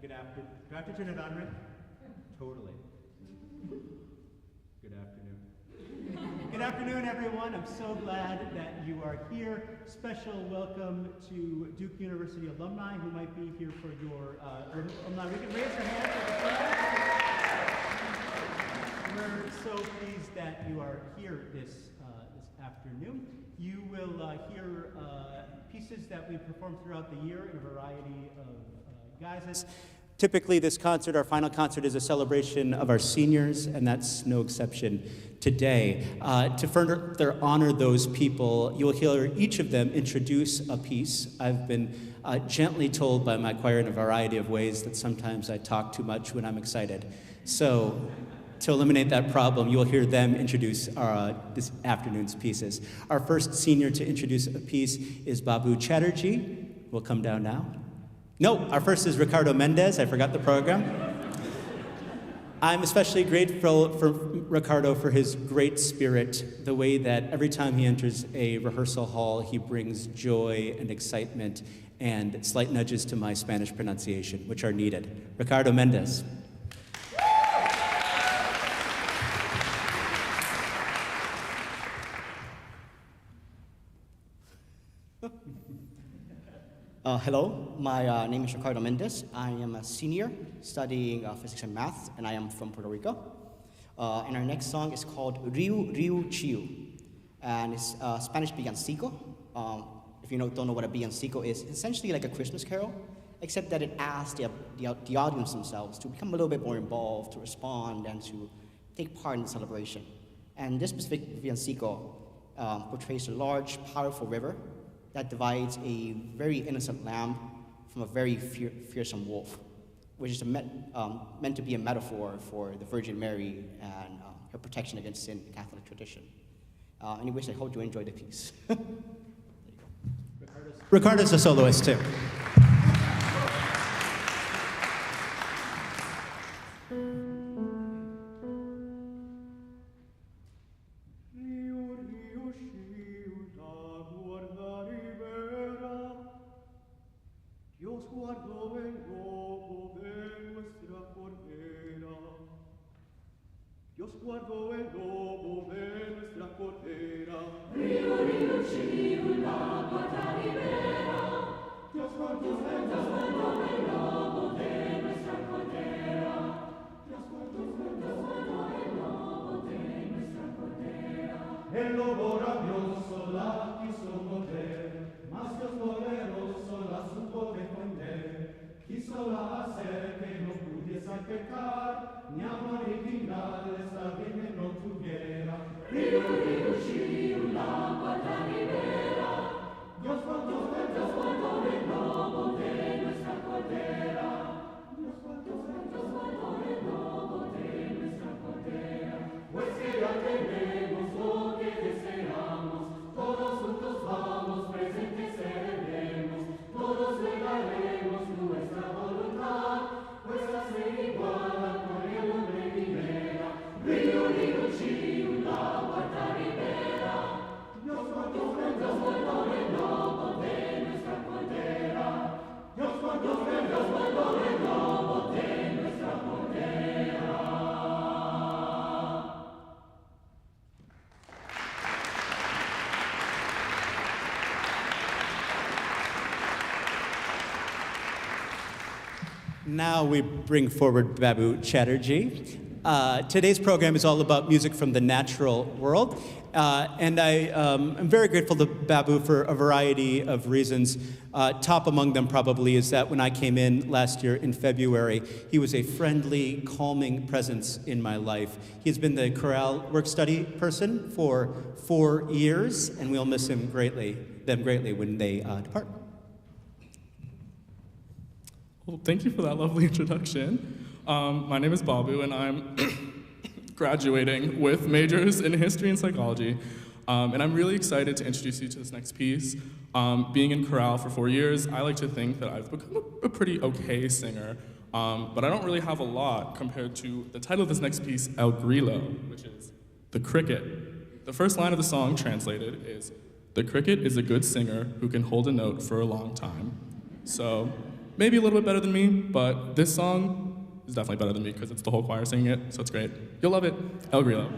Good afternoon. Do I have to turn it on, Rick? Totally. Good afternoon. Good afternoon, everyone. I'm so glad that you are here. Special welcome to Duke University alumni who might be here for your alumni. We can raise your hands at the front. We're so pleased that you are here this afternoon. You will hear pieces that we perform throughout the year in a variety of guises. Typically, this concert, our final concert, is a celebration of our seniors, and that's no exception today. To further honor those people, you will hear each of them introduce a piece. I've been gently told by my choir in a variety of ways that sometimes I talk too much when I'm excited. So, to eliminate that problem, you will hear them introduce this afternoon's pieces. Our first senior to introduce a piece is Babu Chatterjee. Will come down now. No, our first is Ricardo Mendez. I forgot the program. I'm especially grateful for Ricardo for his great spirit, the way that every time he enters a rehearsal hall, he brings joy and excitement and slight nudges to my Spanish pronunciation, which are needed. Ricardo Mendez. Hello, my name is Ricardo Mendez. I am a senior studying physics and math, and I am from Puerto Rico. And our next song is called Riu Riu Chiu, and it's Spanish villancico. If you don't know what a villancico is, it's essentially like a Christmas carol, except that it asks the audience themselves to become a little bit more involved, to respond, and to take part in the celebration. And this specific villancico portrays a large, powerful river that divides a very innocent lamb from a very fearsome wolf, which is meant to be a metaphor for the Virgin Mary and her protection against sin in Catholic tradition. Anyways, I hope you enjoy the piece. Ricardo's a soloist, too. El lobo rabioso la quiso morder, mas Dios poderoso la supo defender. Quísola hacer que no pudiese pecar, ni amor original esta virgen no tuviera. Río, río, chiu, la guarda libera. Dios cuando el lobo de nuestra cordera. Dios cuando el lobo de nuestra cordera. Pues que ya tenemos lo que deseamos, todos juntos vamos, presentes seremos, todos le daremos nuestra voluntad, pues hace igual con el hombre libera. Río, río, chiu, la guarda libera. Dios cuando el lobo de nuestra cordera. Dios cuando el lobo de nuestra cordera. Now we bring forward Babu Chatterjee. Today's program is all about music from the natural world, and I am very grateful to Babu for a variety of reasons. Top among them probably is that when I came in last year in February, he was a friendly, calming presence in my life. He's been the chorale work study person for 4 years, and we'll miss them greatly when they depart. Well, thank you for that lovely introduction. My name is Babu, and I'm graduating with majors in history and psychology. And I'm really excited to introduce you to this next piece. Being in chorale for 4 years, I like to think that I've become a pretty okay singer, but I don't really have a lot compared to the title of this next piece, El Grillo, which is the cricket. The first line of the song translated is, "The cricket is a good singer who can hold a note for a long time." So maybe a little bit better than me, but this song is definitely better than me because it's the whole choir singing it, so it's great. You'll love it. El Grillo.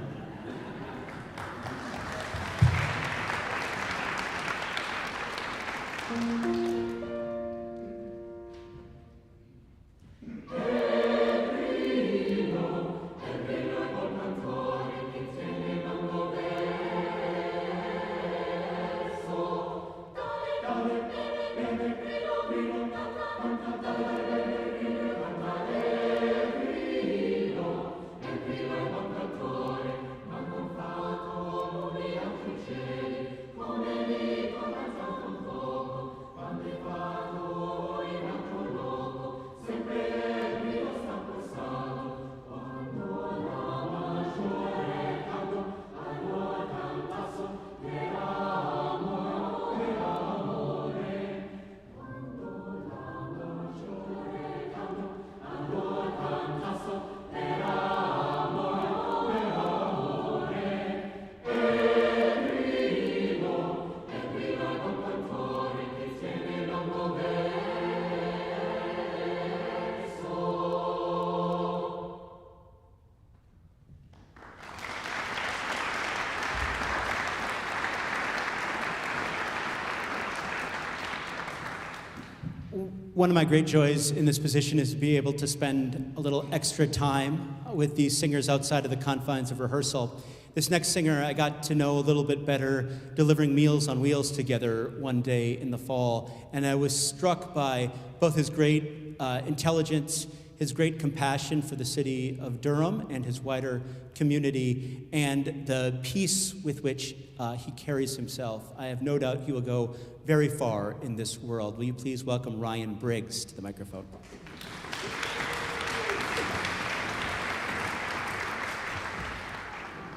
One of my great joys in this position is to be able to spend a little extra time with these singers outside of the confines of rehearsal. This next singer I got to know a little bit better delivering Meals on Wheels together one day in the fall, and I was struck by both his great intelligence, his great compassion for the city of Durham and his wider community, and the peace with which he carries himself. I have no doubt he will go very far in this world. Will you please welcome Ryan Briggs to the microphone?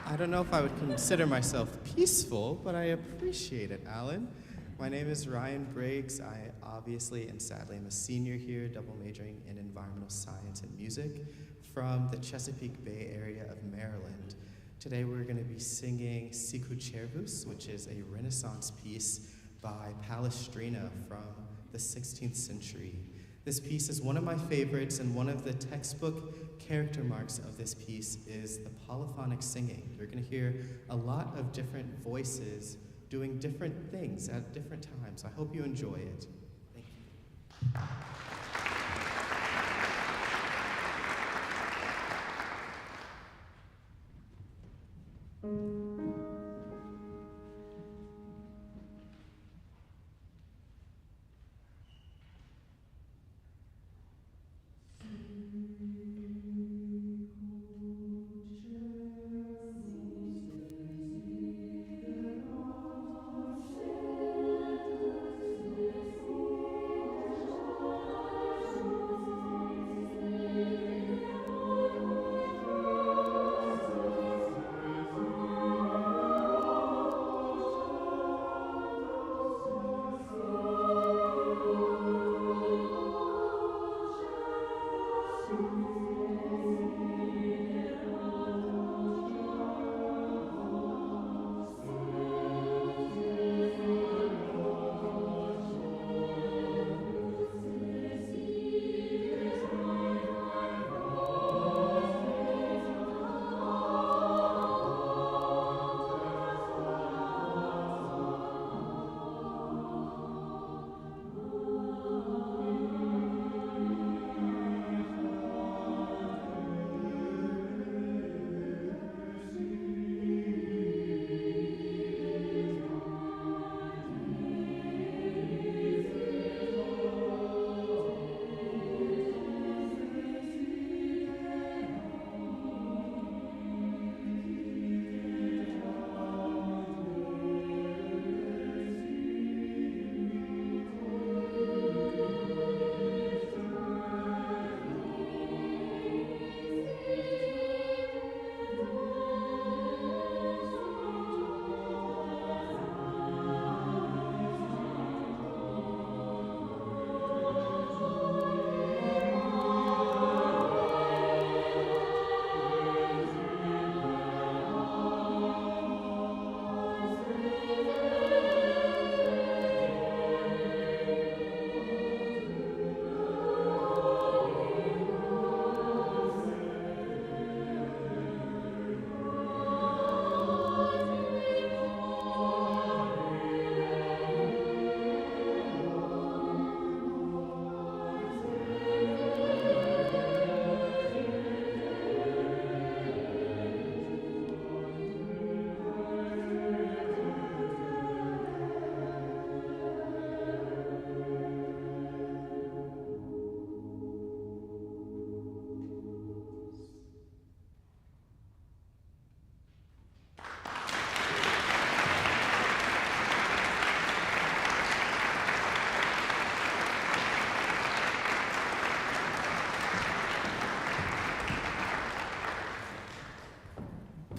I don't know if I would consider myself peaceful, but I appreciate it, Allan. My name is Ryan Briggs. I obviously and sadly am a senior here, double majoring in environmental science and music from the Chesapeake Bay area of Maryland. Today we're going to be singing Sicut Cervus, which is a Renaissance piece by Palestrina from the 16th century. This piece is one of my favorites, and one of the textbook character marks of this piece is the polyphonic singing. You're going to hear a lot of different voices doing different things at different times. I hope you enjoy it. Thank you.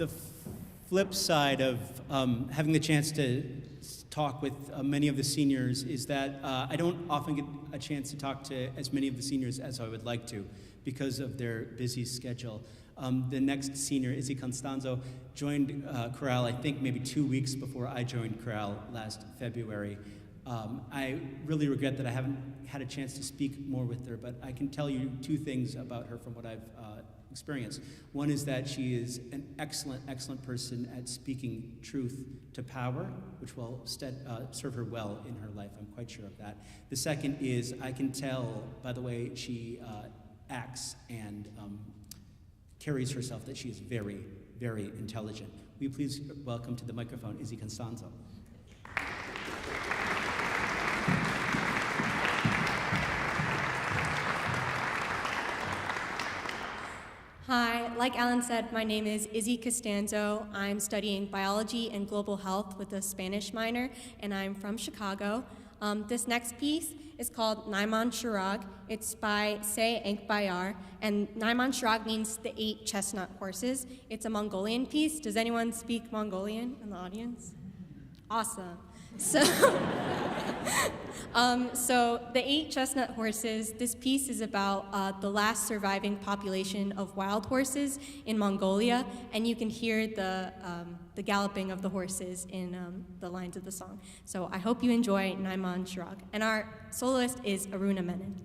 the flip side of having the chance to talk with many of the seniors is that I don't often get a chance to talk to as many of the seniors as I would like to because of their busy schedule. The next senior, Izzy Constanzo, joined Chorale, I think maybe 2 weeks before I joined Chorale last February. I really regret that I haven't had a chance to speak more with her, but I can tell you two things about her from what I've experienced. One is that she is an excellent, excellent person at speaking truth to power, which will serve her well in her life. I'm quite sure of that. The second is I can tell by the way she acts and carries herself that she is very, very intelligent. Will you please welcome to the microphone Izzy Constanzo. Hi, like Allan said, my name is Izzy Costanzo. I'm studying biology and global health with a Spanish minor, and I'm from Chicago. This next piece is called Naiman Shirag. It's by Se Enkbayar, and Naiman Shirag means the 8 chestnut horses. It's a Mongolian piece. Does anyone speak Mongolian in the audience? Awesome. So, so the 8 chestnut horses, this piece is about the last surviving population of wild horses in Mongolia, and you can hear the galloping of the horses in the lines of the song. So I hope you enjoy Naiman Shirag. And our soloist is Aruna Menon.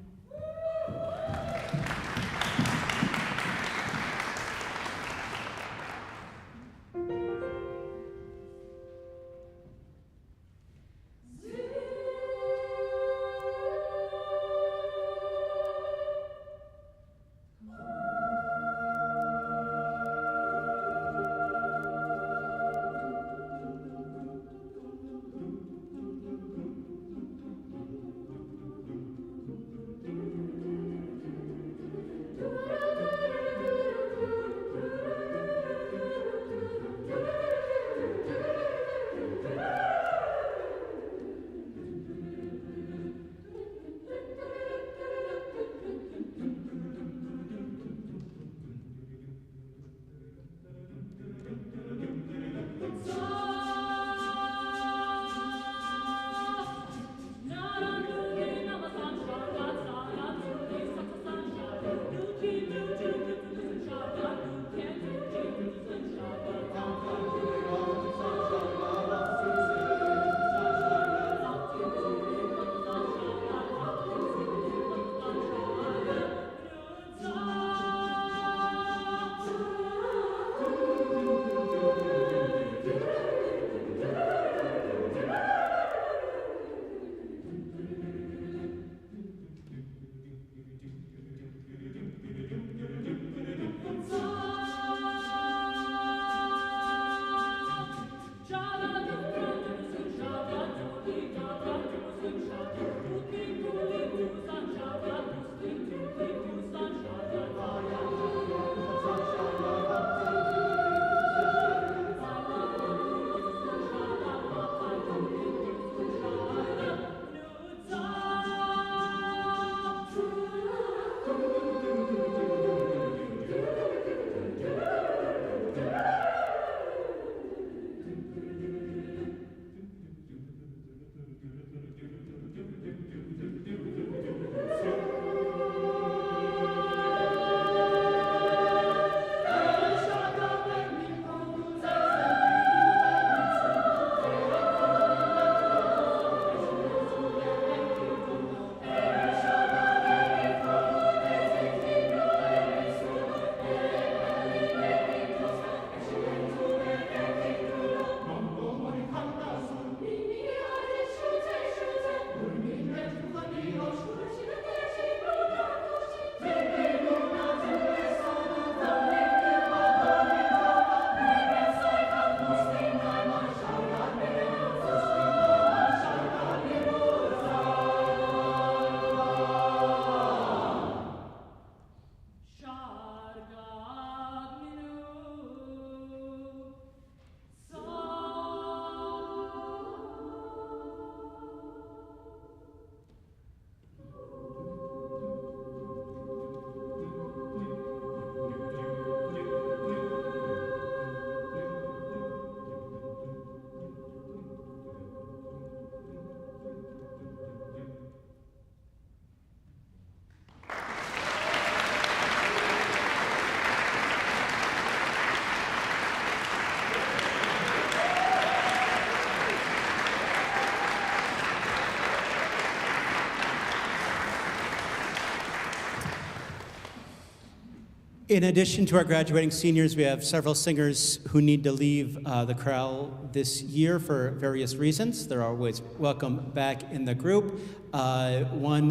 In addition to our graduating seniors, we have several singers who need to leave the chorale this year for various reasons. They're always welcome back in the group. One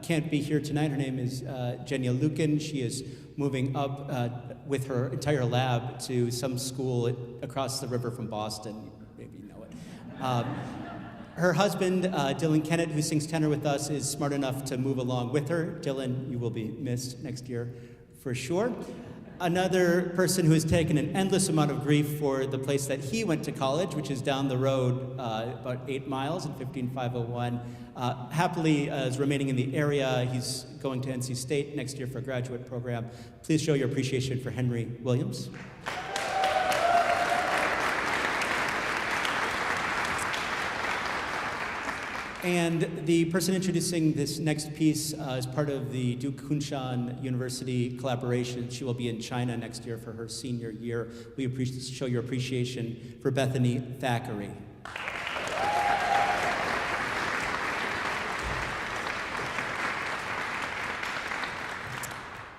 can't be here tonight. Her name is Jenya Lukin. She is moving up with her entire lab to some school across the river from Boston. Maybe you know it. Her husband, Dylan Kennett, who sings tenor with us, is smart enough to move along with her. Dylan, you will be missed next year for sure. Another person who has taken an endless amount of grief for the place that he went to college, which is down the road about 8 miles in 15501, happily is remaining in the area. He's going to NC State next year for a graduate program. Please show your appreciation for Henry Williams. And the person introducing this next piece is part of the Duke Kunshan University collaboration. She will be in China next year for her senior year. We show your appreciation for Bethany Thackeray.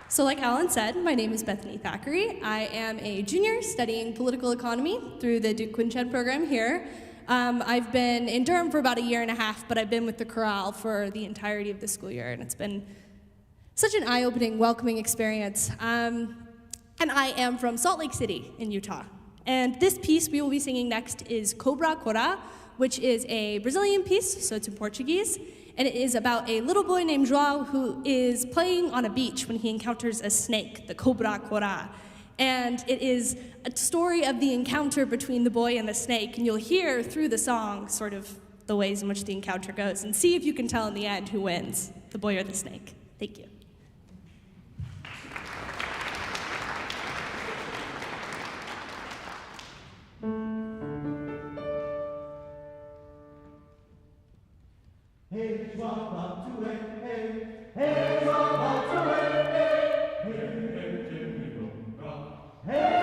So like Allan said, my name is Bethany Thackeray. I am a junior studying political economy through the Duke Chorale program here. I've been in Durham for about 1.5 years, but I've been with the chorale for the entirety of the school year, and it's been such an eye-opening, welcoming experience. And I am from Salt Lake City in Utah. And this piece we will be singing next is Cobra Cora, which is a Brazilian piece, so it's in Portuguese, and it is about a little boy named João who is playing on a beach when he encounters a snake, the Cobra Cora. And it is a story of the encounter between the boy and the snake, and you'll hear through the song sort of the ways in which the encounter goes, and see if you can tell in the end who wins, the boy or the snake. Thank you. Hey, João, hey, hey, João, hey, hey, hey,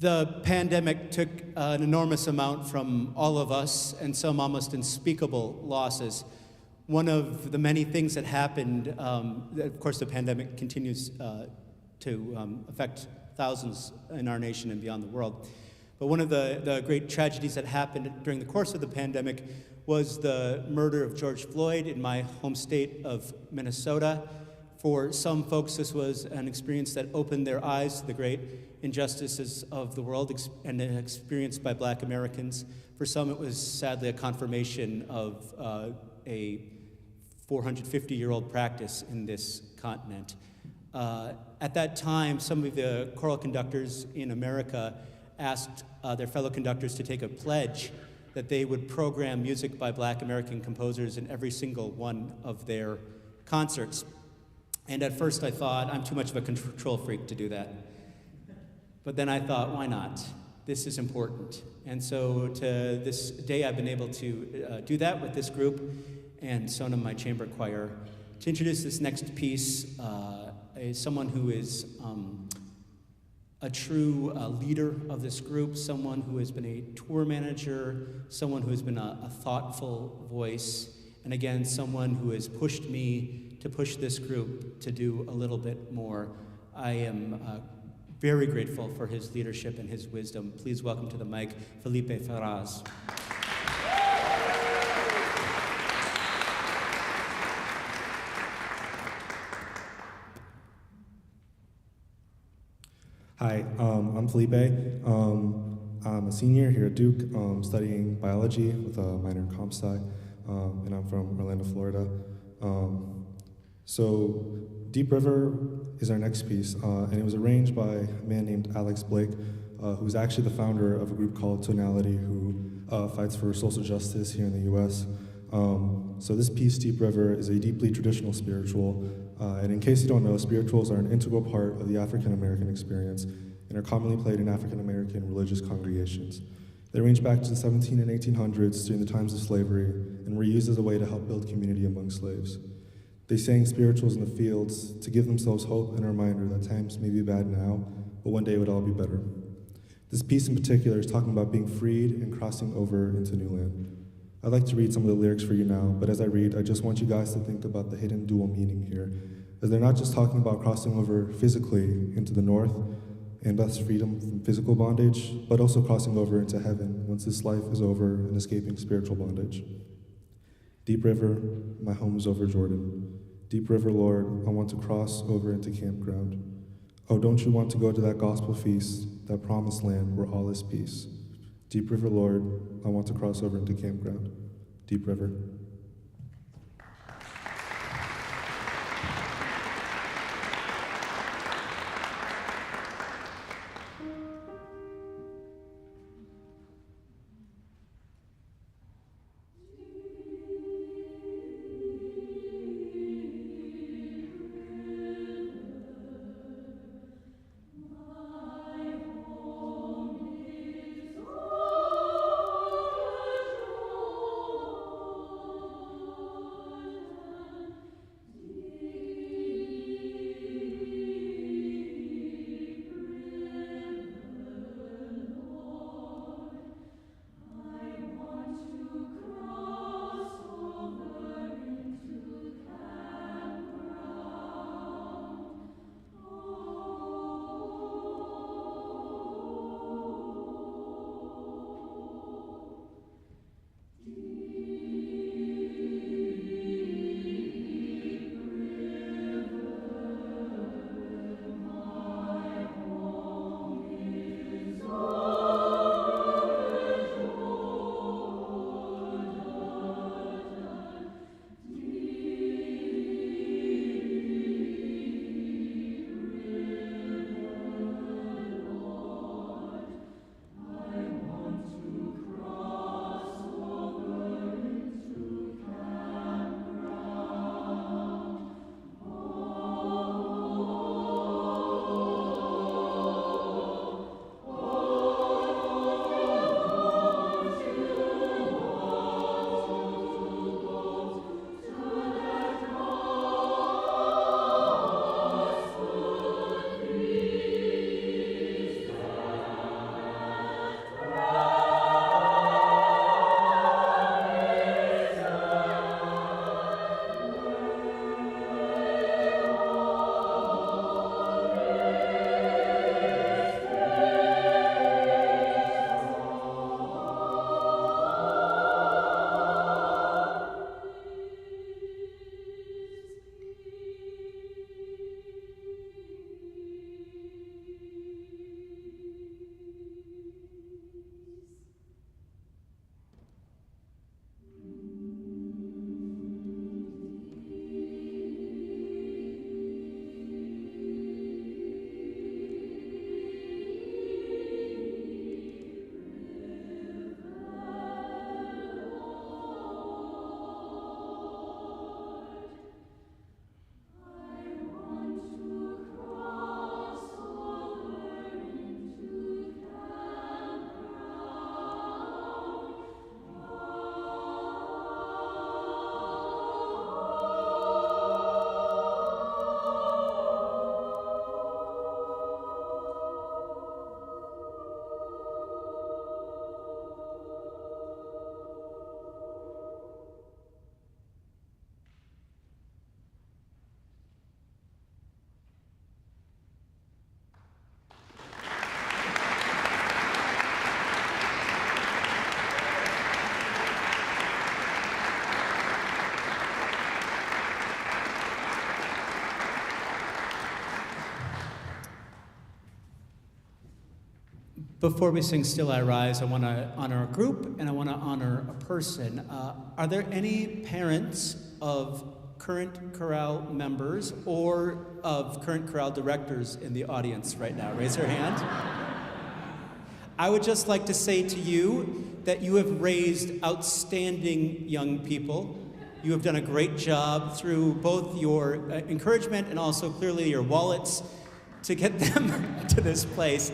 The pandemic took an enormous amount from all of us and some almost unspeakable losses. One of the many things that happened, of course, the pandemic continues to affect thousands in our nation and beyond the world. But one of the great tragedies that happened during the course of the pandemic was the murder of George Floyd in my home state of Minnesota. For some folks, this was an experience that opened their eyes to the great injustices of the world and experienced by Black Americans. For some, it was sadly a confirmation of a 450-year-old practice in this continent. At that time, some of the choral conductors in America asked their fellow conductors to take a pledge that they would program music by Black American composers in every single one of their concerts. And at first I thought, I'm too much of a control freak to do that. But then I thought, why not? This is important. And so to this day, I've been able to do that with this group and Sona, my chamber choir. To introduce this next piece is someone who is a true leader of this group, someone who has been a tour manager, someone who has been a thoughtful voice, and again, someone who has pushed me to push this group to do a little bit more. I am very grateful for his leadership and his wisdom. Please welcome to the mic, Felipe Ferraz. Hi, I'm Felipe. I'm a senior here at Duke, studying biology with a minor in comp sci, and I'm from Orlando, Florida. So Deep River is our next piece, and it was arranged by a man named Alex Blake, who's actually the founder of a group called Tonality, who fights for social justice here in the US. So this piece, Deep River, is a deeply traditional spiritual, and in case you don't know, spirituals are an integral part of the African American experience and are commonly played in African American religious congregations. They range back to the 1700s and 1800s during the times of slavery and were used as a way to help build community among slaves. They sang spirituals in the fields to give themselves hope and a reminder that times may be bad now, but one day it would all be better. This piece in particular is talking about being freed and crossing over into new land. I'd like to read some of the lyrics for you now, but as I read, I just want you guys to think about the hidden dual meaning here, as they're not just talking about crossing over physically into the north, and thus freedom from physical bondage, but also crossing over into heaven once this life is over and escaping spiritual bondage. Deep River, my home is over Jordan. Deep River, Lord, I want to cross over into campground. Oh, don't you want to go to that gospel feast, that promised land where all is peace? Deep River, Lord, I want to cross over into campground. Deep River. Before we sing Still I Rise, I want to honor a group and I want to honor a person. Are there any parents of current chorale members or of current chorale directors in the audience right now? Raise your hand. I would just like to say to you that you have raised outstanding young people. You have done a great job through both your encouragement and also clearly your wallets to get them to this place.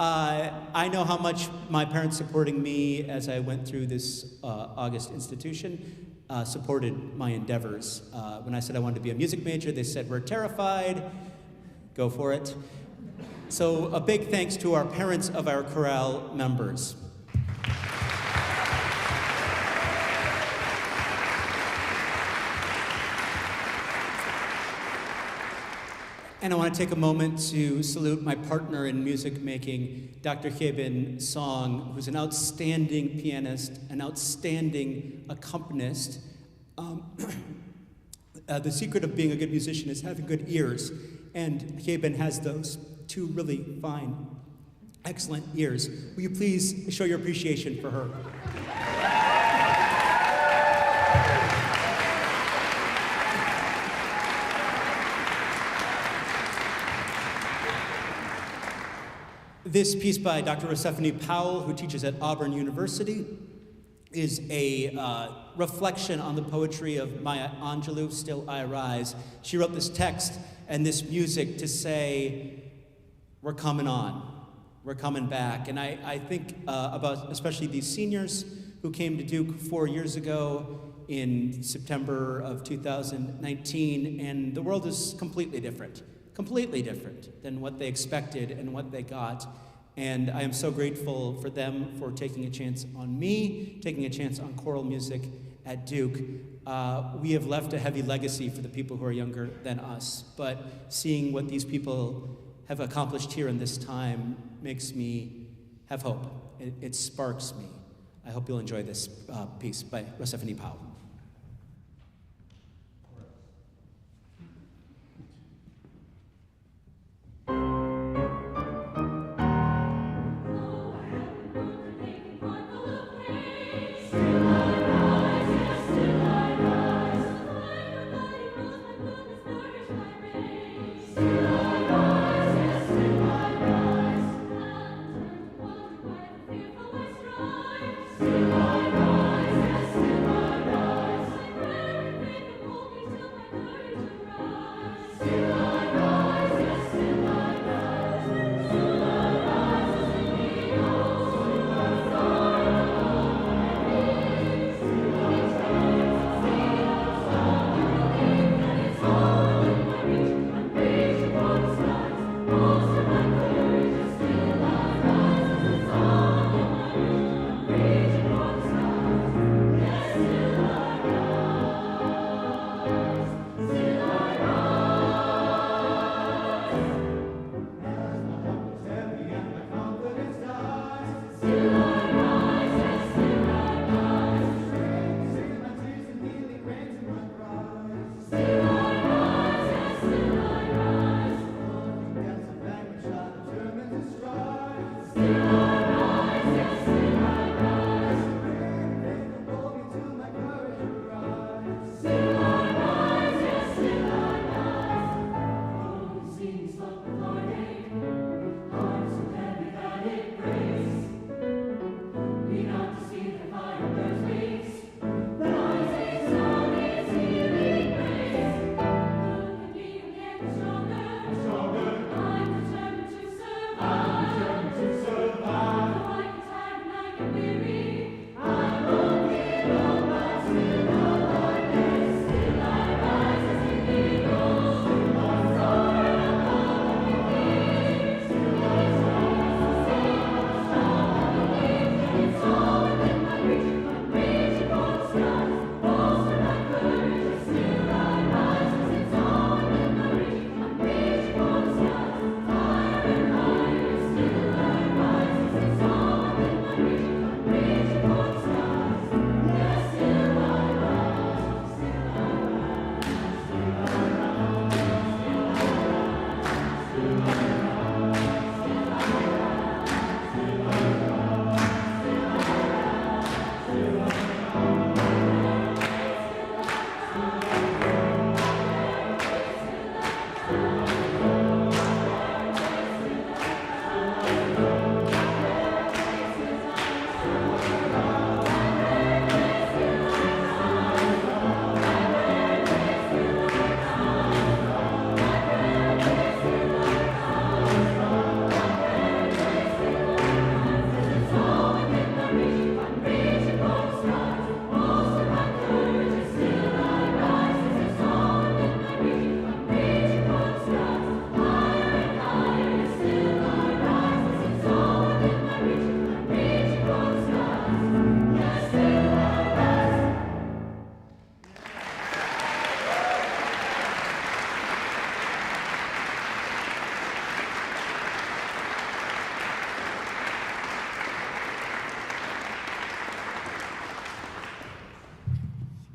I know how much my parents supporting me as I went through this August institution supported my endeavors. When I said I wanted to be a music major, they said, we're terrified, go for it. So a big thanks to our parents of our chorale members. And I want to take a moment to salute my partner in music making, Dr. Heben Song, who's an outstanding pianist, an outstanding accompanist. The secret of being a good musician is having good ears, and Heben has those two really fine, excellent ears. Will you please show your appreciation for her? This piece by Dr. Rosephine Powell, who teaches at Auburn University, is a reflection on the poetry of Maya Angelou, Still I Rise. She wrote this text and this music to say, we're coming on, we're coming back. And I think about especially these seniors who came to Duke 4 years ago in September of 2019, and the world is completely different than what they expected and what they got. And I am so grateful for them for taking a chance on me, taking a chance on choral music at Duke. We have left a heavy legacy for the people who are younger than us, but seeing what these people have accomplished here in this time makes me have hope. It sparks me. I hope you'll enjoy this piece by Rosephine Powell. Still I rise, yes, still I rise.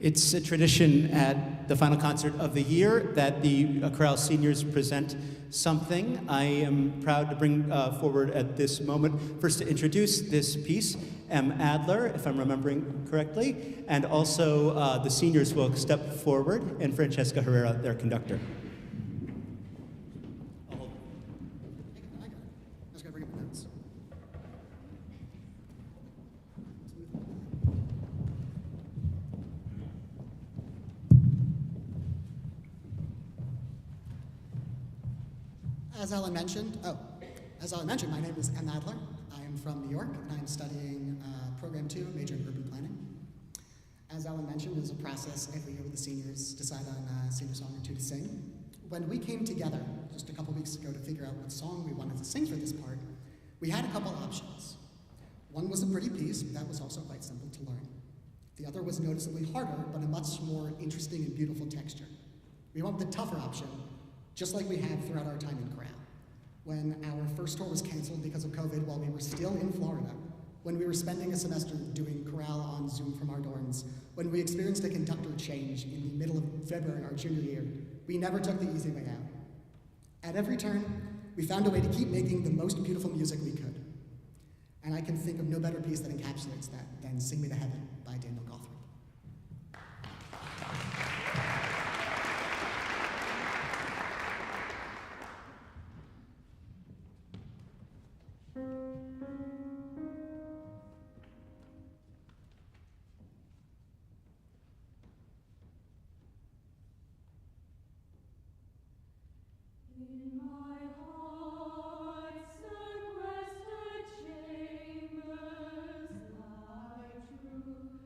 It's a tradition at the final concert of the year that the chorale seniors present something. I am proud to bring forward at this moment, first to introduce this piece, M. Adler, if I'm remembering correctly, and also the seniors will step forward, and Francesca Herrera, their conductor. As Allan mentioned, my name is M. Adler. I am from New York, and I am studying Program 2, major in urban planning. As Allan mentioned, there's a process every year where the seniors decide on a senior song or two to sing. When we came together just a couple weeks ago to figure out what song we wanted to sing for this part, we had a couple options. One was a pretty piece, but that was also quite simple to learn. The other was noticeably harder, but a much more interesting and beautiful texture. We went with the tougher option, just like we have throughout our time in chorale. When our first tour was canceled because of COVID while we were still in Florida, when we were spending a semester doing chorale on Zoom from our dorms, when we experienced a conductor change in the middle of February our junior year, we never took the easy way out. At every turn, we found a way to keep making the most beautiful music we could. And I can think of no better piece that encapsulates that than Sing Me to Heaven by Daniel Gothard. In my heart's sequestered chambers, thy truth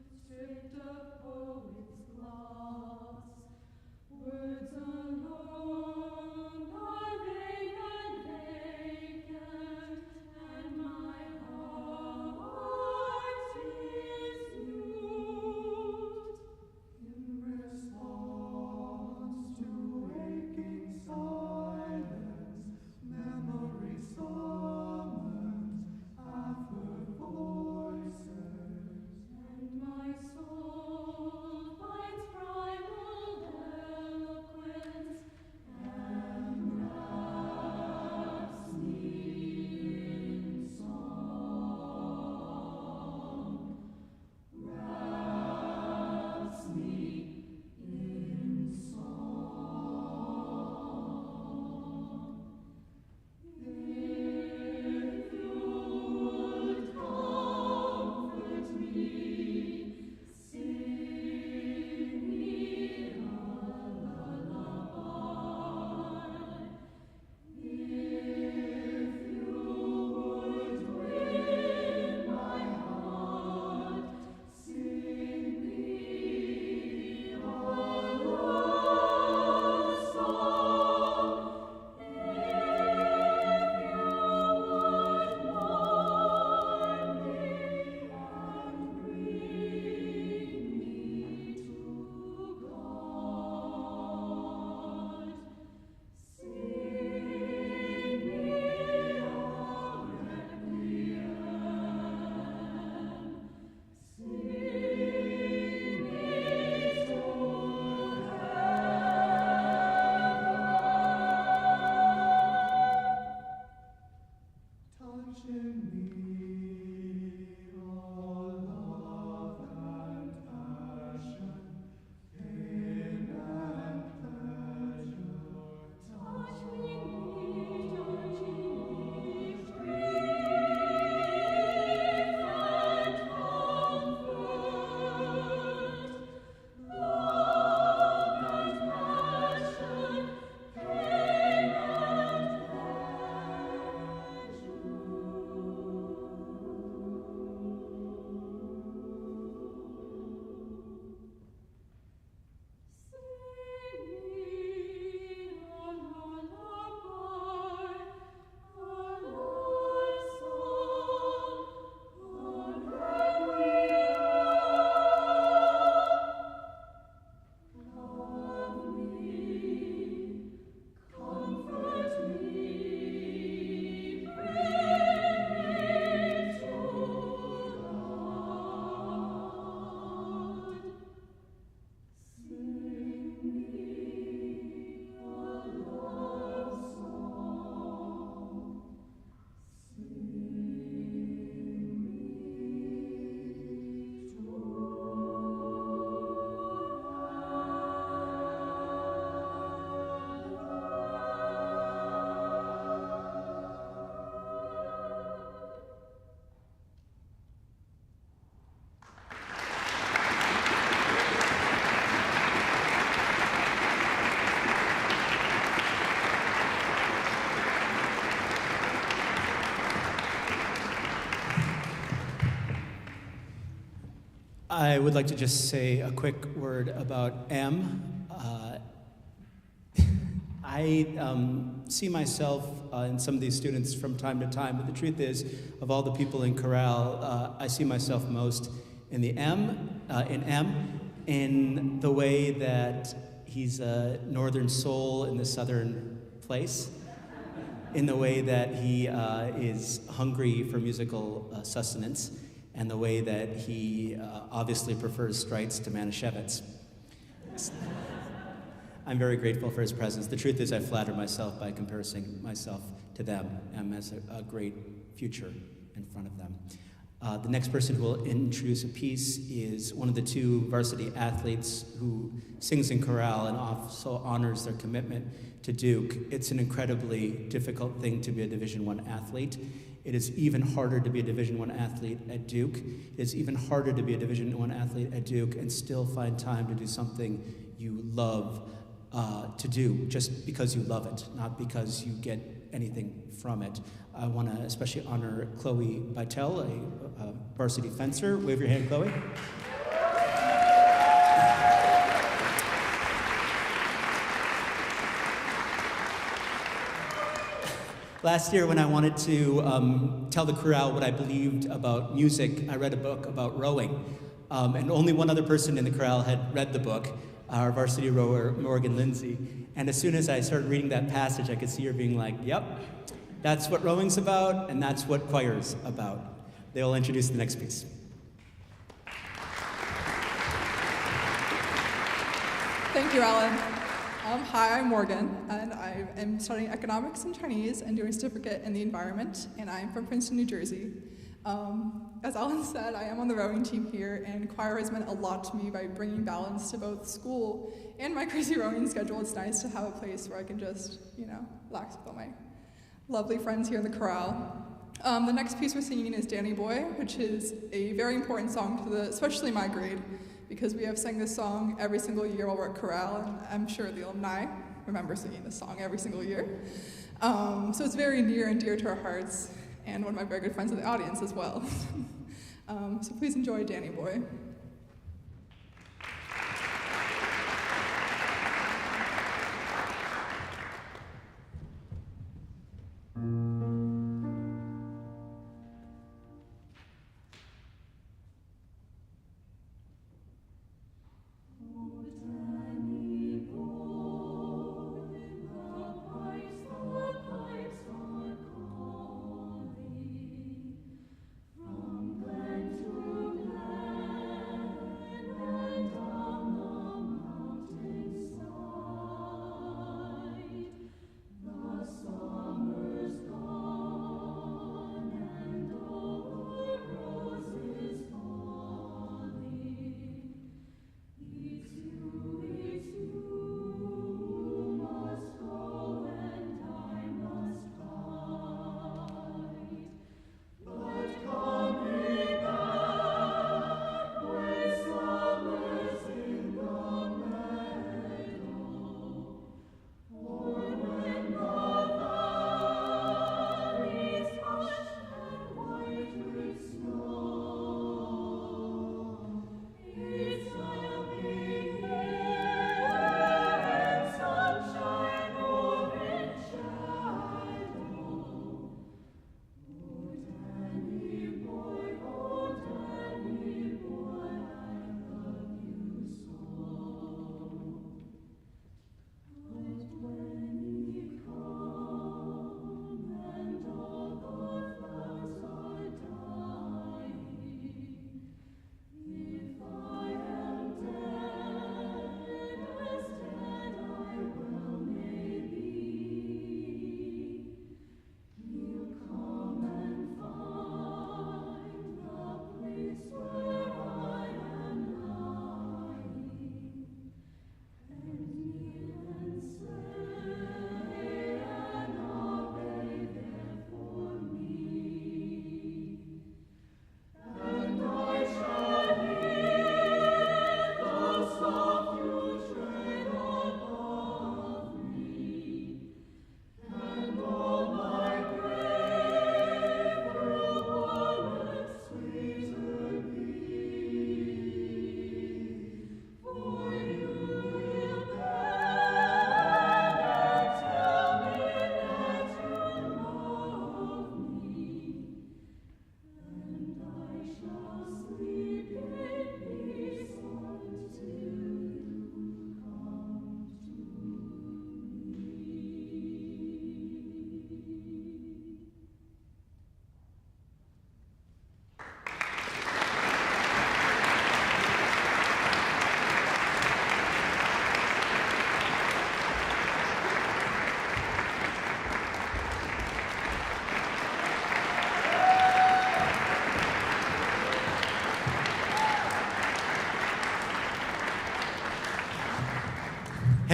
I would like to just say a quick word about M. I see myself in some of these students from time to time, but the truth is, of all the people in chorale, I see myself most in the M, in the way that he's a northern soul in the southern place, in the way that he is hungry for musical sustenance, and the way that he obviously prefers Strites to Manischewitz. I'm very grateful for his presence. The truth is, I flatter myself by comparing myself to them. M has a great future in front of them. The next person who will introduce a piece is one of the two varsity athletes who sings in chorale and also honors their commitment to Duke. It's an incredibly difficult thing to be a Division I athlete. It is even harder to be a Division I athlete at Duke. It is even harder to be a Division I athlete at Duke and still find time to do something you love to do, just because you love it, not because you get anything from it. I want to especially honor Chloe Bytel, a varsity fencer. Wave your hand, Chloe. Last year, when I wanted to tell the chorale what I believed about music, I read a book about rowing. And only one other person in the chorale had read the book, our varsity rower, Morgan Lindsay. And as soon as I started reading that passage, I could see her being like, yep, that's what rowing's about, and that's what choir's about. They will introduce the next piece. Thank you, Allan. Hi, I'm Morgan, and I am studying economics and Chinese and doing a certificate in the environment, and I'm from Princeton, New Jersey. As Allan said, I am on the rowing team here, and choir has meant a lot to me by bringing balance to both school and my crazy rowing schedule. It's nice to have a place where I can just, relax with all my lovely friends here in the chorale. The next piece we're singing is Danny Boy, which is a very important song to especially my grade, because we have sang this song every single year while we're at chorale, and I'm sure the alumni remember singing this song every single year. So it's very near and dear to our hearts, and one of my very good friends in the audience as well. So please enjoy Danny Boy. From glen to glen,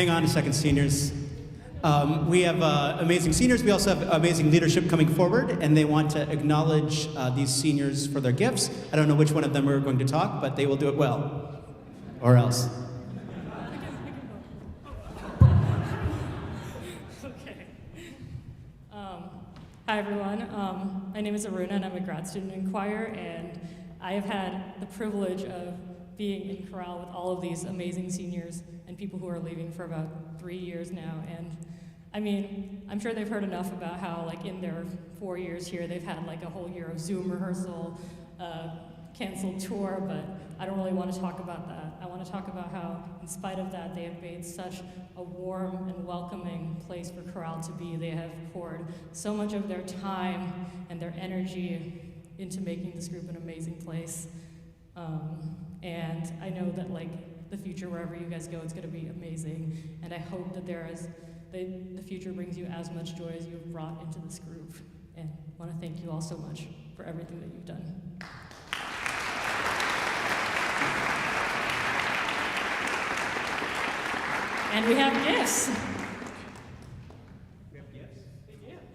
hang on a second, seniors. We have amazing seniors. We also have amazing leadership coming forward, and they want to acknowledge these seniors for their gifts. I don't know which one of them are going to talk, but they will do it well, or else. Okay. Hi, everyone. My name is Aruna, and I'm a grad student in choir, and I have had the privilege of being in chorale with all of these amazing seniors and people who are leaving for about 3 years now. And I mean, I'm sure they've heard enough about how, like, in their 4 years here, they've had like a whole year of Zoom rehearsal, canceled tour, but I don't really want to talk about that. I want to talk about how, in spite of that, they have made such a warm and welcoming place for chorale to be. They have poured so much of their time and their energy into making this group an amazing place. And I know that, like, the future, wherever you guys go, it's going to be amazing. And I hope that the future brings you as much joy as you've brought into this group. And I want to thank you all so much for everything that you've done. And we have gifts. We have gifts?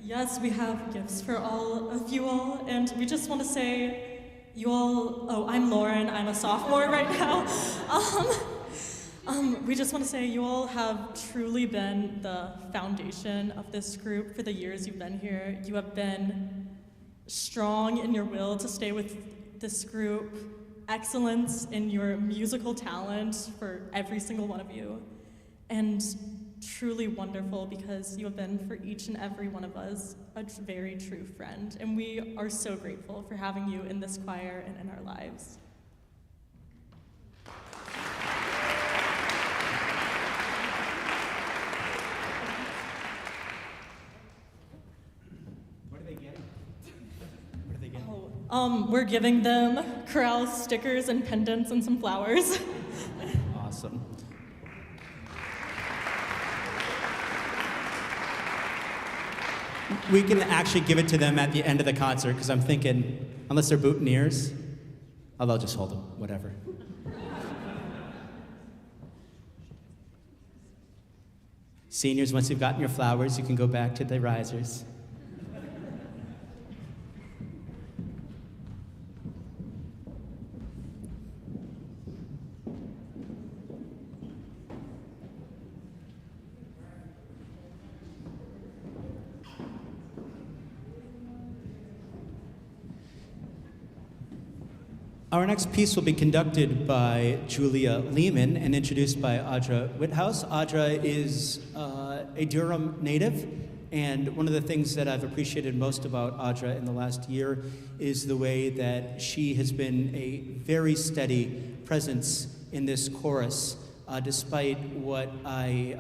Yes, we have gifts for all of you all. And we just want to say, you all, I'm Lauren, I'm a sophomore right now. We just want to say you all have truly been the foundation of this group for the years you've been here. You have been strong in your will to stay with this group, excellence in your musical talent for every single one of you, and truly wonderful because you have been for each and every one of us a very true friend, and we are so grateful for having you in this choir and in our lives. What are they getting? What are they getting? We're giving them chorale stickers and pendants and some flowers. Awesome. We can actually give it to them at the end of the concert, because I'm thinking, unless they're boutonnieres, they'll just hold them, whatever. Seniors, once you've gotten your flowers, you can go back to the risers. Our next piece will be conducted by Julia Lehman and introduced by Audra Whithouse. Audra is a Durham native, and one of the things that I've appreciated most about Audra in the last year is the way that she has been a very steady presence in this chorus, despite what I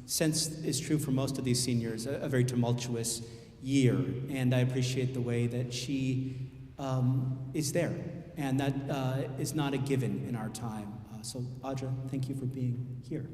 sense is true for most of these seniors, a very tumultuous year. And I appreciate the way that she is there. And that is not a given in our time. So Audra, thank you for being here.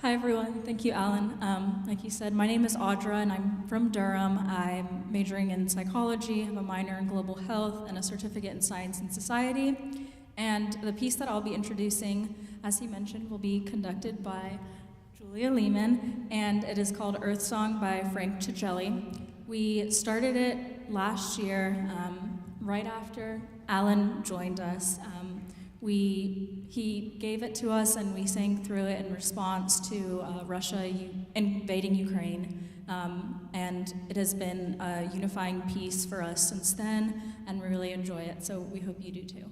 Hi everyone, thank you Allan. Like you said, my name is Audra and I'm from Durham. I'm majoring in psychology, I have a minor in global health and a certificate in science and society. And the piece that I'll be introducing, as he mentioned, will be conducted by Julia Lehman, and it is called Earth Song by Frank Cicelli. We started it last year, right after Allan joined us. He gave it to us and we sang through it in response to Russia invading Ukraine. And it has been a unifying piece for us since then, and we really enjoy it, so we hope you do too.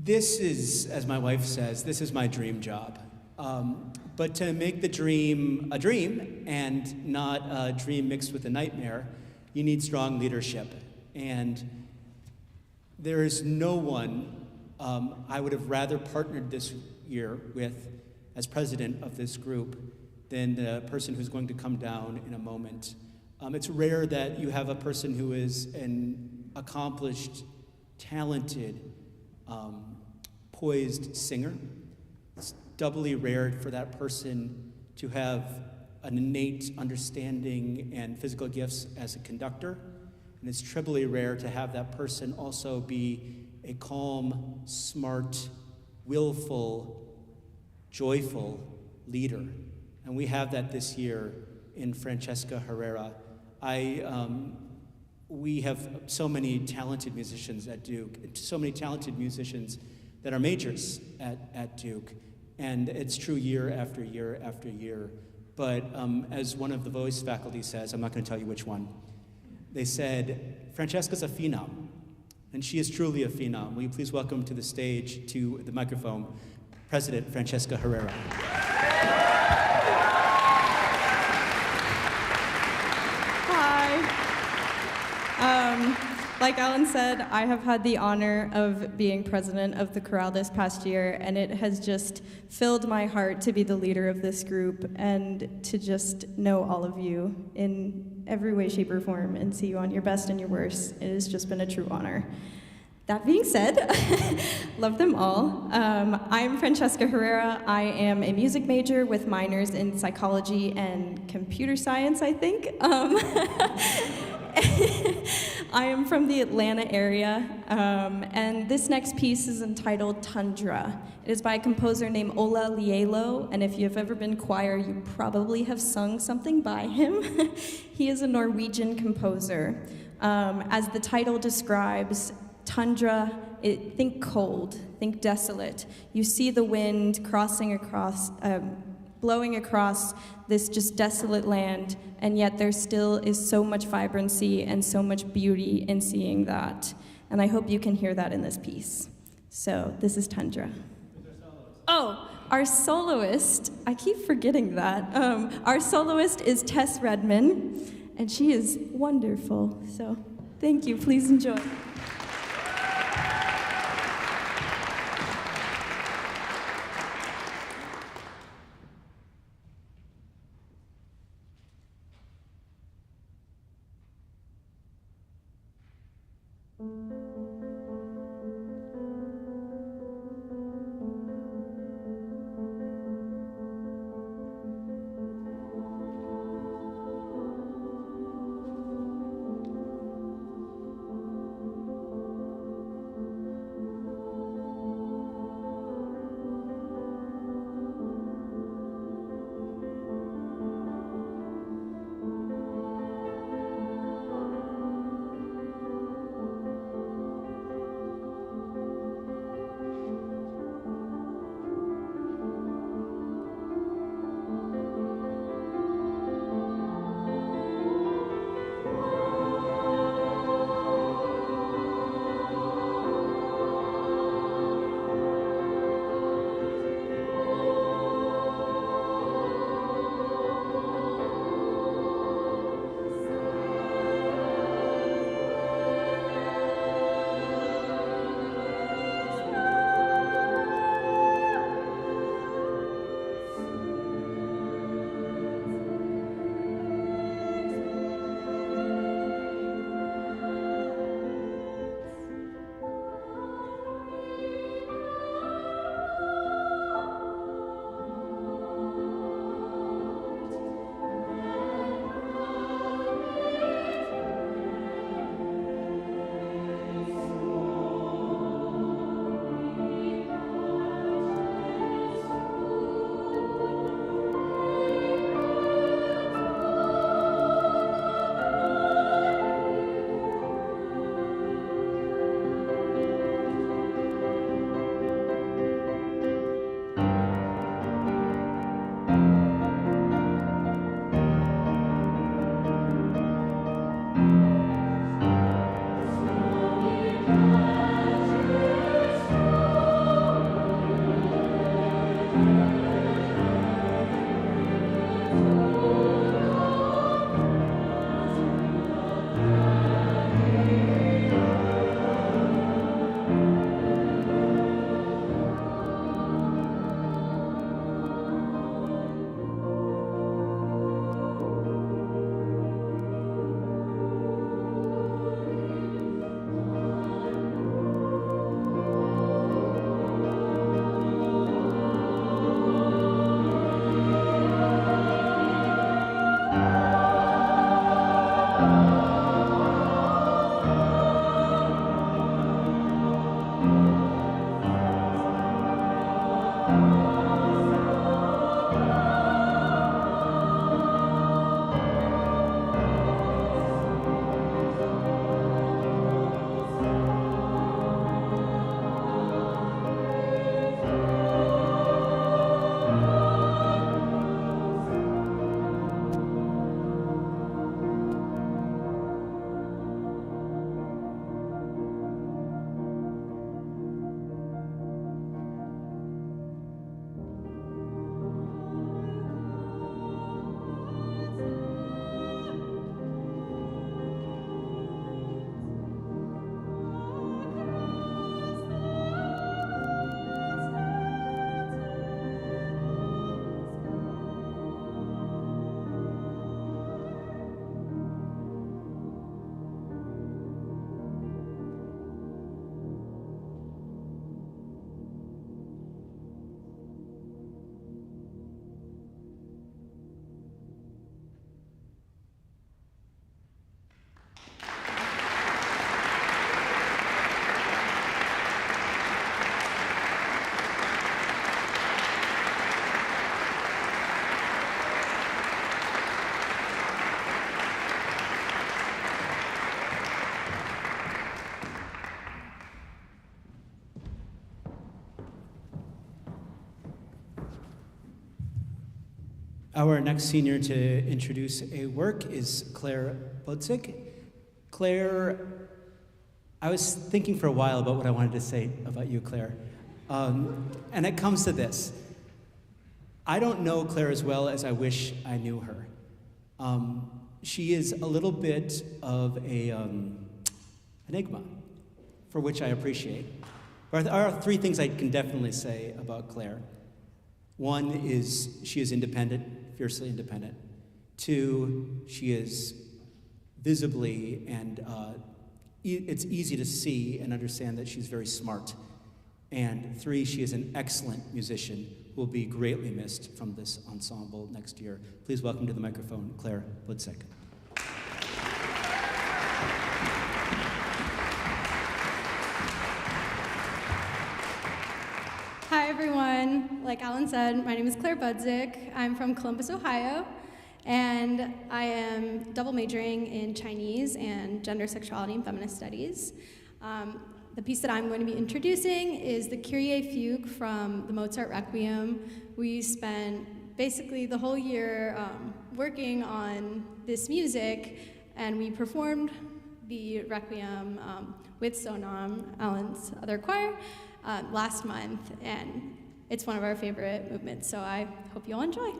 This is, as my wife says, this is my dream job. But to make the dream a dream and not a dream mixed with a nightmare, you need strong leadership. And there is no one I would have rather partnered this year with as president of this group than the person who's going to come down in a moment. It's rare that you have a person who is an accomplished, talented, poised singer. It's doubly rare for that person to have an innate understanding and physical gifts as a conductor. And it's trebly rare to have that person also be a calm, smart, willful, joyful leader. And we have that this year in Francesca Herrera. We have so many talented musicians at Duke, so many talented musicians that are majors at Duke. And it's true year after year after year. But as one of the voice faculty says, I'm not going to tell you which one, they said, Francesca's a phenom. And she is truly a phenom. Will you please welcome to the stage, to the microphone, President Francesca Herrera. Like Allan said, I have had the honor of being president of the chorale this past year, and it has just filled my heart to be the leader of this group and to just know all of you in every way, shape, or form and see you on your best and your worst. It has just been a true honor. That being said, love them all. I'm Francesca Herrera. I am a music major with minors in psychology and computer science, I think. I am from the Atlanta area, and this next piece is entitled Tundra. It is by a composer named Ola Lielo, and if you've ever been choir, you probably have sung something by him. He is a Norwegian composer. As the title describes, tundra, think cold, think desolate. You see the wind blowing across this just desolate land, and yet there still is so much vibrancy and so much beauty in seeing that. And I hope you can hear that in this piece. So this is Tundra. Oh, our soloist, I keep forgetting that. Our soloist is Tess Redman, and she is wonderful. So thank you, please enjoy. Our next senior to introduce a work is Claire Budzik. Claire, I was thinking for a while about what I wanted to say about you, Claire. And it comes to this. I don't know Claire as well as I wish I knew her. She is a little bit of a enigma, for which I appreciate. There are three things I can definitely say about Claire. One is she is independent, fiercely independent. Two, she is visibly and it's easy to see and understand that she's very smart. And three, she is an excellent musician who will be greatly missed from this ensemble next year. Please welcome to the microphone, Claire Budzik. Hi, everyone. Like Allan said, my name is Claire Budzik. I'm from Columbus, Ohio, and I am double majoring in Chinese and gender, sexuality, and feminist studies. The piece that I'm going to be introducing is the Kyrie Fugue from the Mozart Requiem. We spent basically the whole year working on this music, and we performed the Requiem with Sonam, Allan's other choir, last month, and it's one of our favorite movements, so I hope you all enjoy.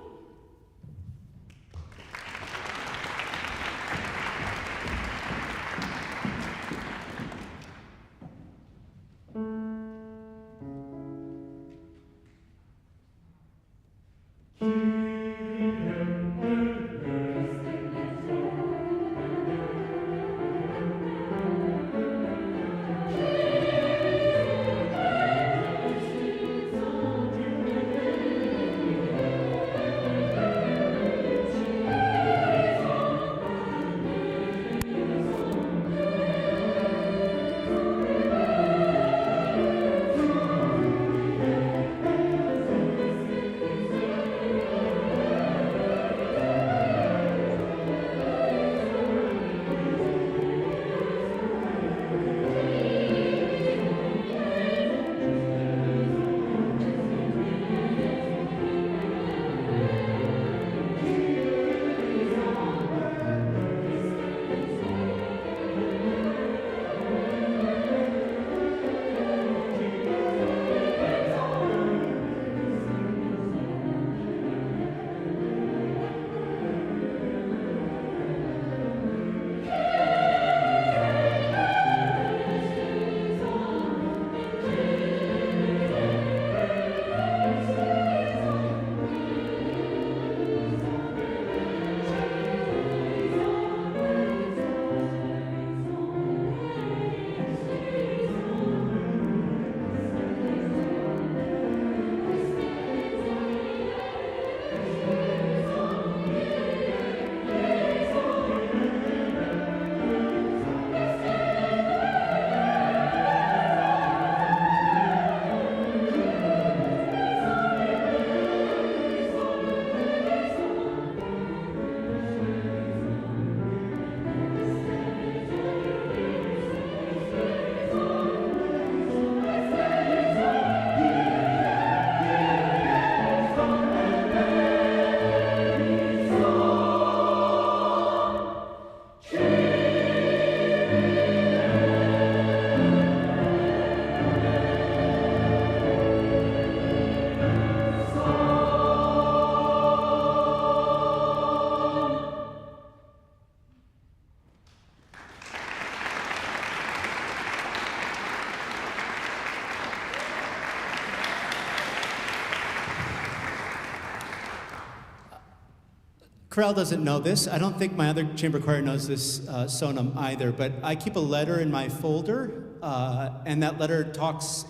Chorale doesn't know this. I don't think my other chamber choir knows this, Sonam, either, but I keep a letter in my folder, and that letter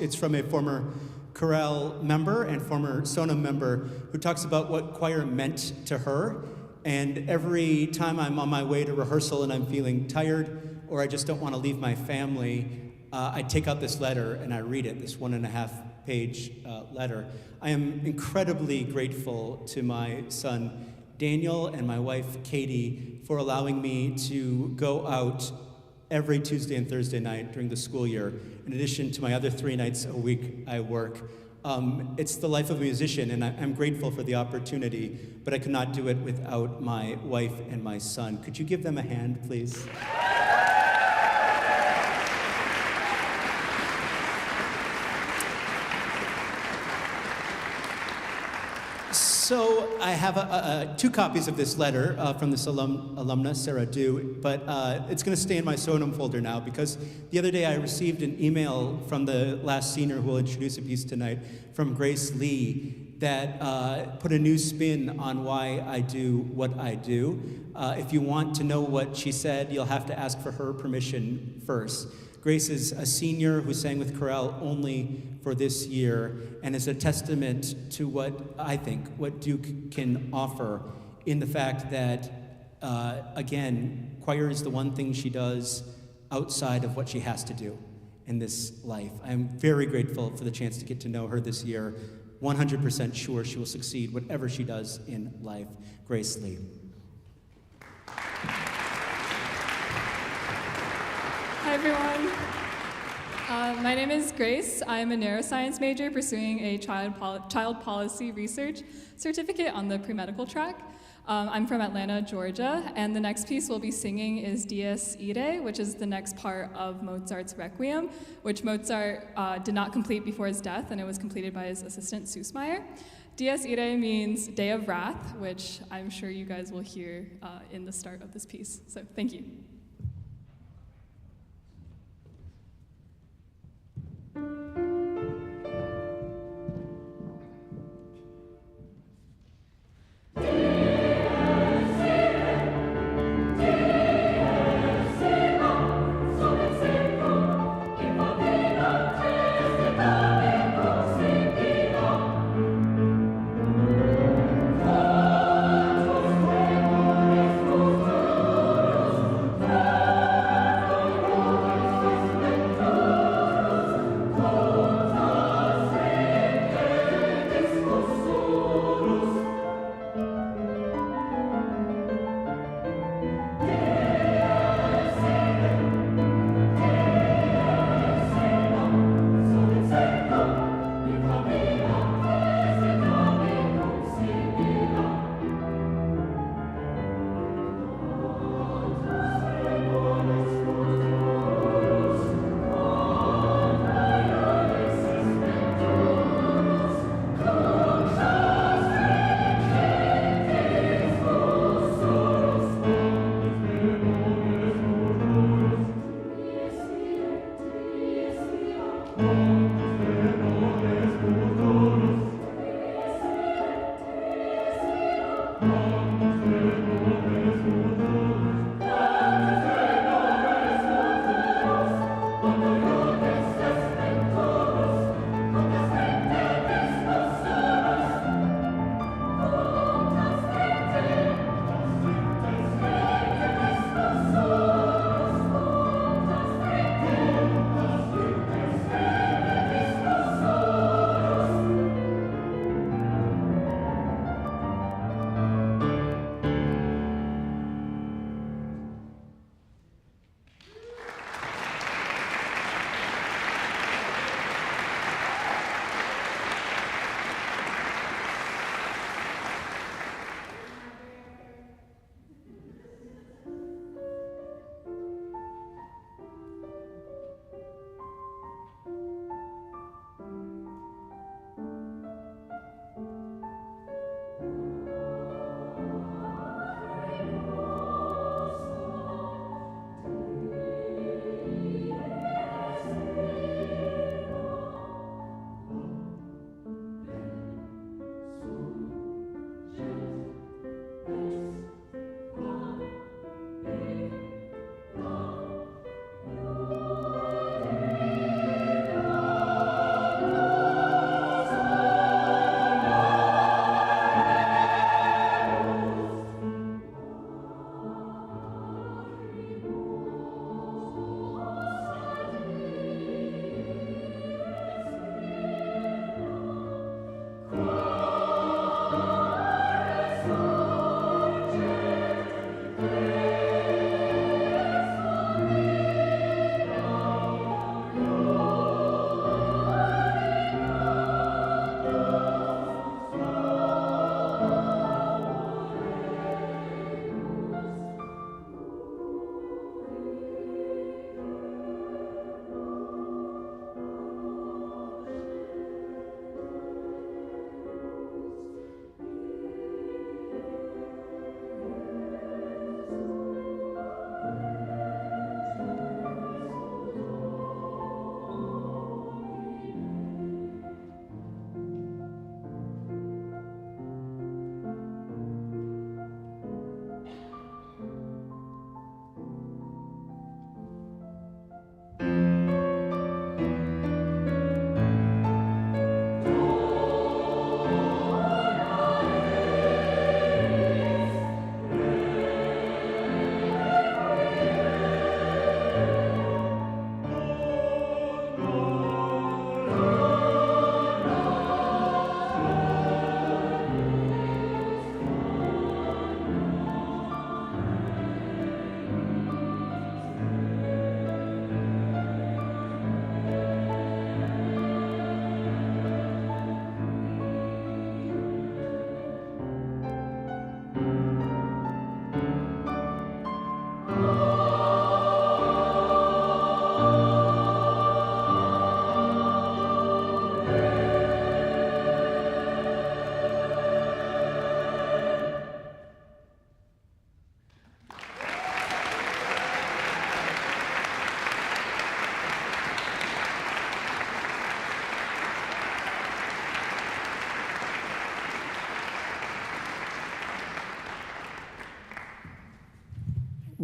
it's from a former chorale member and former Sonam member who talks about what choir meant to her. And every time I'm on my way to rehearsal and I'm feeling tired or I just don't want to leave my family, I take out this letter and I read it, this 1.5-page letter. I am incredibly grateful to my son Daniel and my wife Katie for allowing me to go out every Tuesday and Thursday night during the school year. In addition to my other 3 nights a week I work, It's the life of a musician, and I'm grateful for the opportunity, but I could not do it without my wife and my son. Could you give them a hand, please? So I have two copies of this letter from this alumna, Sarah Dew, but it's going to stay in my Sonum folder now because the other day I received an email from the last senior who will introduce a piece tonight, from Grace Lee, that put a new spin on why I do what I do. If you want to know what she said, you'll have to ask for her permission first. Grace is a senior who sang with chorale only for this year and is a testament to what I think, what Duke can offer in the fact that, again, choir is the one thing she does outside of what she has to do in this life. I'm very grateful for the chance to get to know her this year. 100% sure she will succeed whatever she does in life. Grace Lee. Hi, everyone. My name is Grace. I'm a neuroscience major pursuing a child policy research certificate on the pre-medical track. I'm from Atlanta, Georgia, and the next piece we'll be singing is Dies Irae, which is the next part of Mozart's Requiem, which Mozart did not complete before his death, and it was completed by his assistant Süssmayr. Dies Irae means Day of Wrath, which I'm sure you guys will hear in the start of this piece. So thank you. Amen.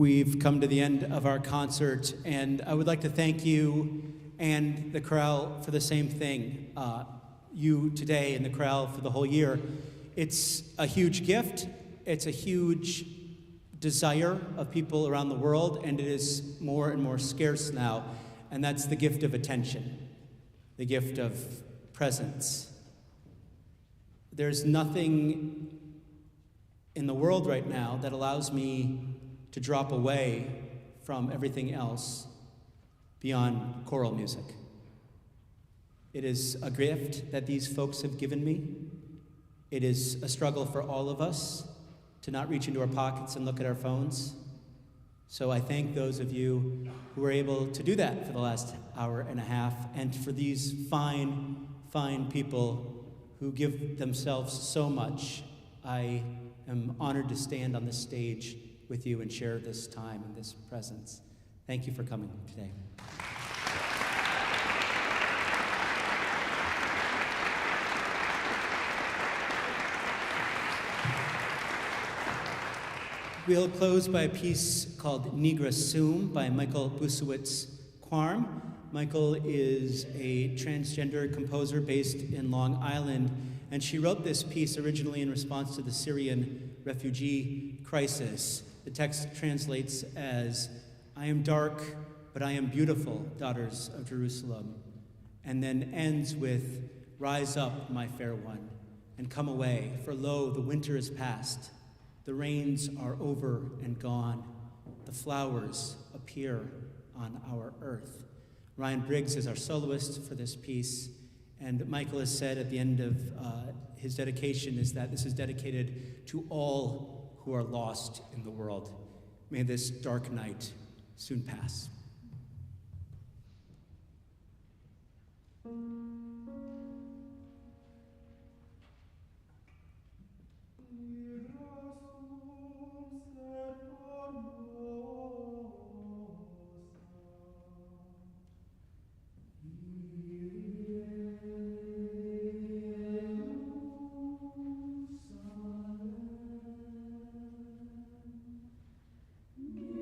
we've come to the end of our concert, and I would like to thank you and the chorale for the same thing. You today and the chorale for the whole year. It's a huge gift. It's a huge desire of people around the world, and it is more and more scarce now, and that's the gift of attention, the gift of presence. There's nothing in the world right now that allows me to drop away from everything else beyond choral music. It is a gift that these folks have given me. It is a struggle for all of us to not reach into our pockets and look at our phones. So I thank those of you who were able to do that for the last hour and a half, and for these fine, fine people who give themselves so much. I am honored to stand on this stage with you and share this time and this presence. Thank you for coming today. We'll close by a piece called Nigra Sum by Michael Busewitz Quarm. Michael is a transgender composer based in Long Island, and she wrote this piece originally in response to the Syrian refugee crisis. The text translates as, "I am dark, but I am beautiful, daughters of Jerusalem," and then ends with, "Rise up, my fair one, and come away, for lo, the winter is past. The rains are over and gone. The flowers appear on our earth." Ryan Briggs is our soloist for this piece, and Michael has said at the end of his dedication is that this is dedicated to all who are lost in the world. May this dark night soon pass. Nigra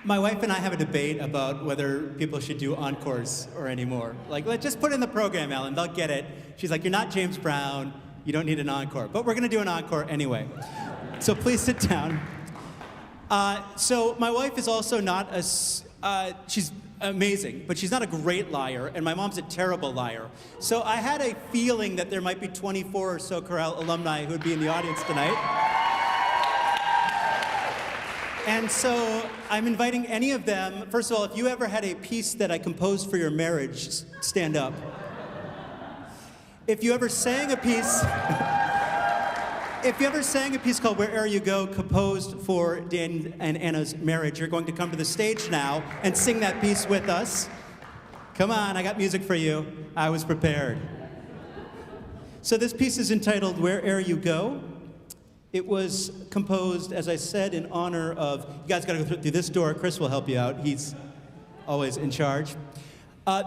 My wife and I have a debate about whether people should do encores or anymore. Like, let's just put in the program, Alan, they'll get it. She's like, you're not James Brown, you don't need an encore. But we're gonna do an encore anyway. So please sit down. So my wife is also not she's amazing, but she's not a great liar, and my mom's a terrible liar. So I had a feeling that there might be 24 or so Chorale alumni who would be in the audience tonight. And so I'm inviting any of them. First of all, if you ever had a piece that I composed for your marriage, stand up. If you ever sang a piece, called Where'er You Go, composed for Dan and Anna's marriage, you're going to come to the stage now and sing that piece with us. Come on, I got music for you. I was prepared. So this piece is entitled Where'er You Go. It was composed, as I said, in honor of, you guys gotta go through this door, Chris will help you out, he's always in charge.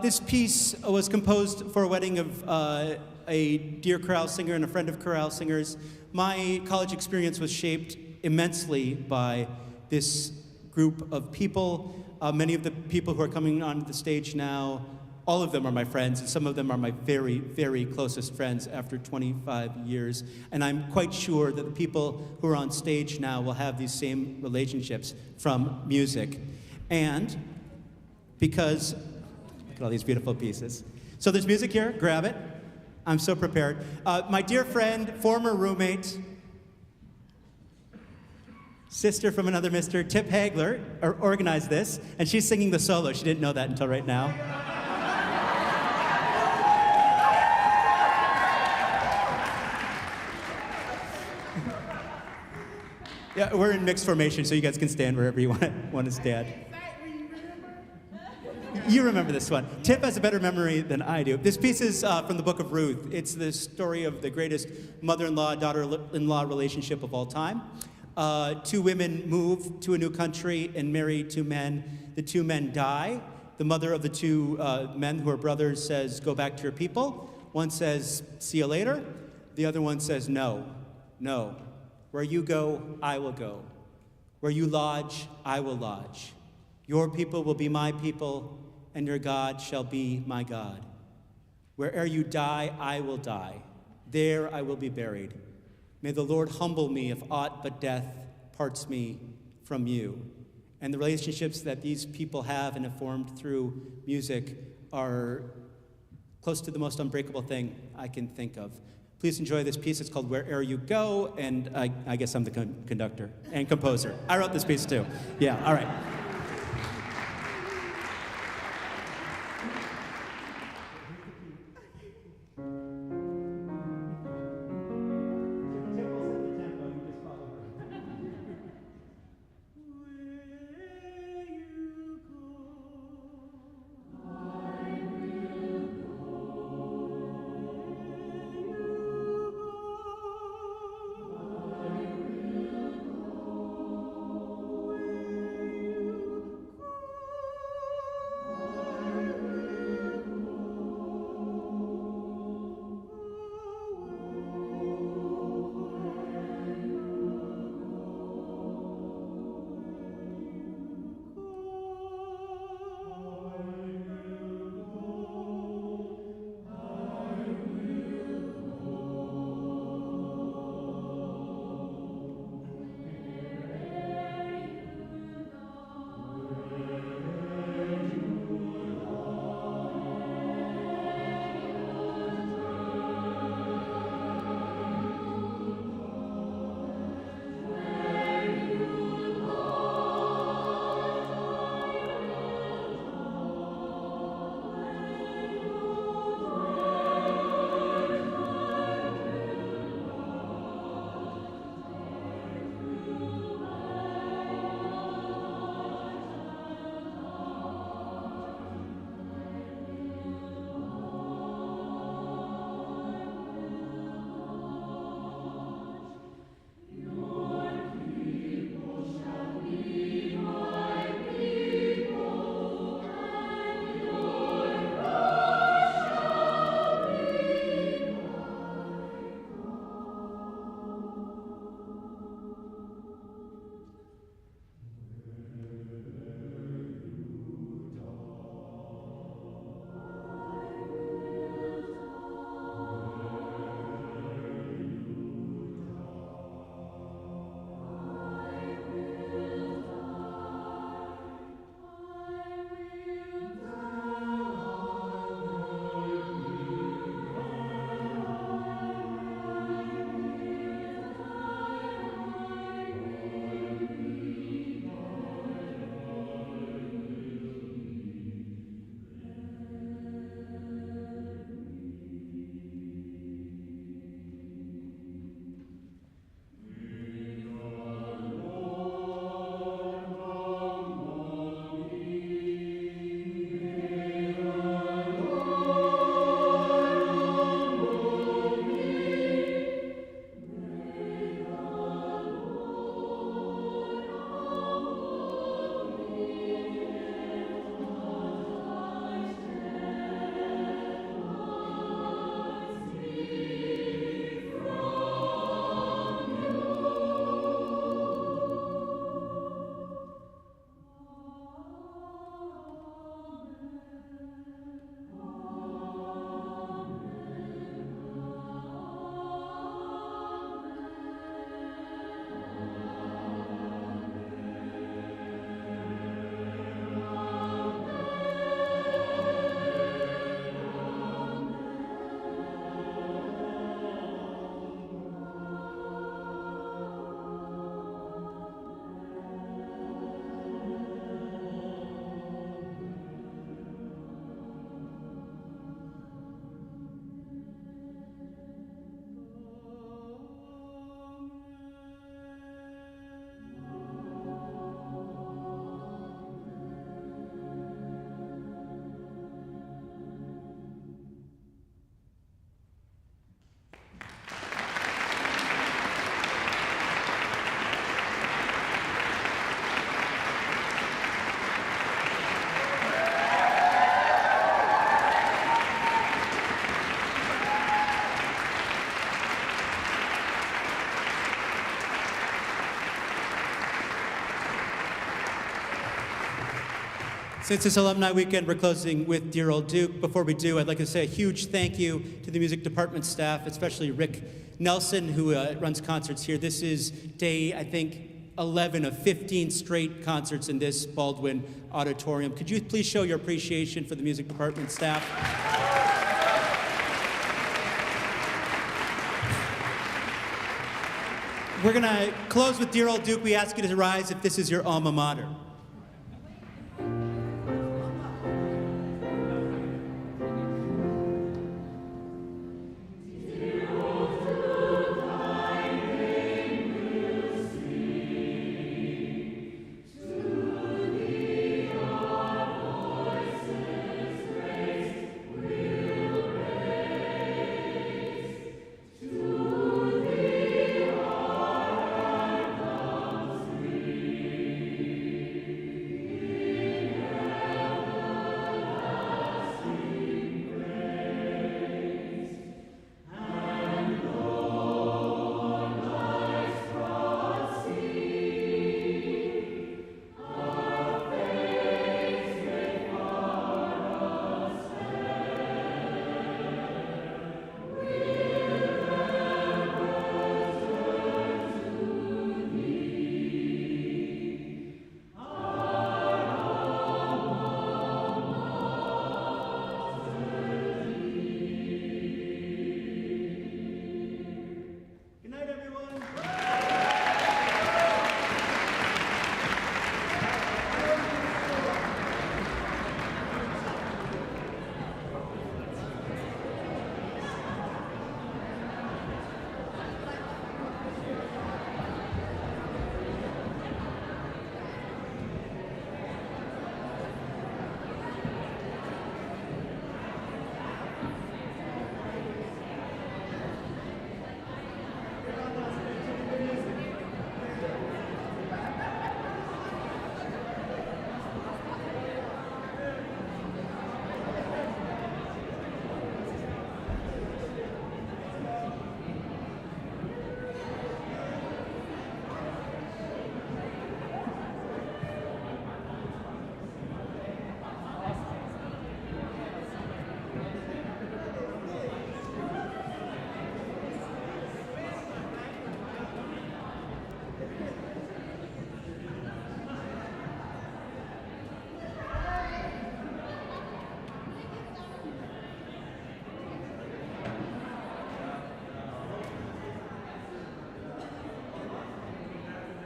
This piece was composed for a wedding of a dear chorale singer and a friend of chorale singers. My college experience was shaped immensely by this group of people. Many of the people who are coming onto the stage now, all of them are my friends, and some of them are my very, very closest friends after 25 years. And I'm quite sure that the people who are on stage now will have these same relationships from music. And because, look at all these beautiful pieces. So there's music here, grab it. I'm so prepared. My dear friend, former roommate, sister from another mister, Tip Hagler, organized this, and she's singing the solo. She didn't know that until right now. Yeah, we're in mixed formation, so you guys can stand wherever you want to stand. You remember this one. Tip has a better memory than I do. This piece is from the book of Ruth. It's the story of the greatest mother-in-law, daughter-in-law relationship of all time. Two women move to a new country and marry two men. The two men die. The mother of the two men who are brothers says, go back to your people. One says, see you later. The other one says, no, no. Where you go, I will go. Where you lodge, I will lodge. Your people will be my people, and your God shall be my God. Where'er you die, I will die. There I will be buried. May the Lord humble me if aught but death parts me from you. And the relationships that these people have and have formed through music are close to the most unbreakable thing I can think of. Please enjoy this piece. It's called Where'er You Go, and I guess I'm the conductor and composer. I wrote this piece too. Yeah, all right. Where Since it's Alumni Weekend, we're closing with Dear Old Duke. Before we do, I'd like to say a huge thank you to the music department staff, especially Rick Nelson, who runs concerts here. This is day, I think, 11 of 15 straight concerts in this Baldwin Auditorium. Could you please show your appreciation for the music department staff? We're going to close with Dear Old Duke. We ask you to rise if this is your alma mater.